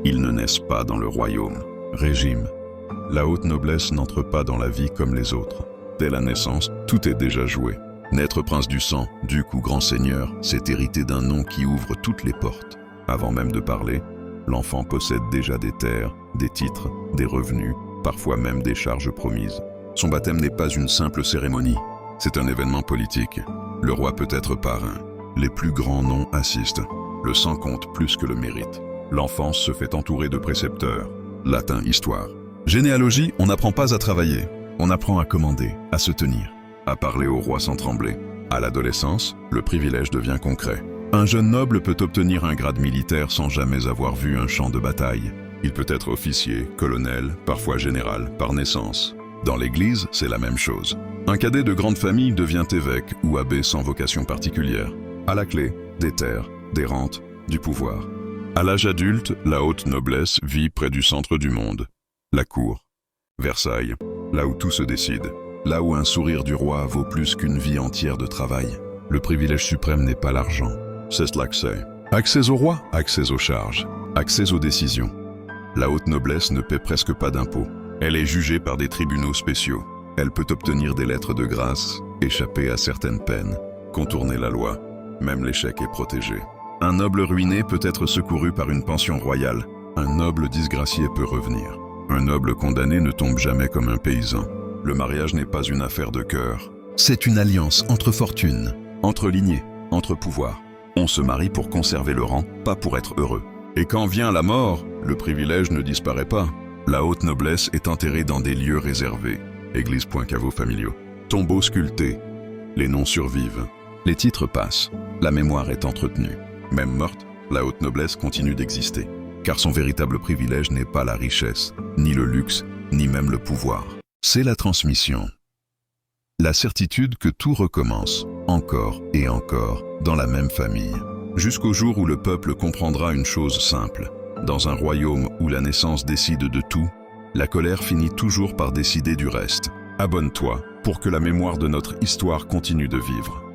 Ils ne naissent pas dans le royaume. Régime. La haute noblesse n'entre pas dans la vie comme les autres. Dès la naissance, tout est déjà joué. Naître prince du sang, duc ou grand seigneur, c'est hériter d'un nom qui ouvre toutes les portes. Avant même de parler, l'enfant possède déjà des terres, des titres, des revenus, parfois même des charges promises. Son baptême n'est pas une simple cérémonie, c'est un événement politique. Le roi peut être parrain. Les plus grands noms assistent. Le sang compte plus que le mérite. L'enfance se fait entourer de précepteurs. Latin, histoire. Généalogie, on n'apprend pas à travailler. On apprend à commander, à se tenir, à parler au roi sans trembler. À l'adolescence, le privilège devient concret. Un jeune noble peut obtenir un grade militaire sans jamais avoir vu un champ de bataille. Il peut être officier, colonel, parfois général, par naissance. Dans l'Église, c'est la même chose. Un cadet de grande famille devient évêque ou abbé sans vocation particulière. À la clé, des terres, des rentes, du pouvoir. À l'âge adulte, la haute noblesse vit près du centre du monde. La cour. Versailles, là où tout se décide. Là où un sourire du roi vaut plus qu'une vie entière de travail. Le privilège suprême n'est pas l'argent, c'est l'accès. Accès au roi, accès aux charges, accès aux décisions. La haute noblesse ne paie presque pas d'impôts. Elle est jugée par des tribunaux spéciaux. Elle peut obtenir des lettres de grâce, échapper à certaines peines, contourner la loi. Même l'échec est protégé. Un noble ruiné peut être secouru par une pension royale. Un noble disgracié peut revenir. Un noble condamné ne tombe jamais comme un paysan. Le mariage n'est pas une affaire de cœur. C'est une alliance entre fortune, entre lignées, entre pouvoirs. On se marie pour conserver le rang, pas pour être heureux. Et quand vient la mort, le privilège ne disparaît pas. La haute noblesse est enterrée dans des lieux réservés. Église, caveaux familiaux. Tombeaux sculptés. Les noms survivent. Les titres passent. La mémoire est entretenue. Même morte, la haute noblesse continue d'exister. Car son véritable privilège n'est pas la richesse, ni le luxe, ni même le pouvoir. C'est la transmission. La certitude que tout recommence, encore et encore, dans la même famille. Jusqu'au jour où le peuple comprendra une chose simple. Dans un royaume où la naissance décide de tout, la colère finit toujours par décider du reste. Abonne-toi pour que la mémoire de notre histoire continue de vivre.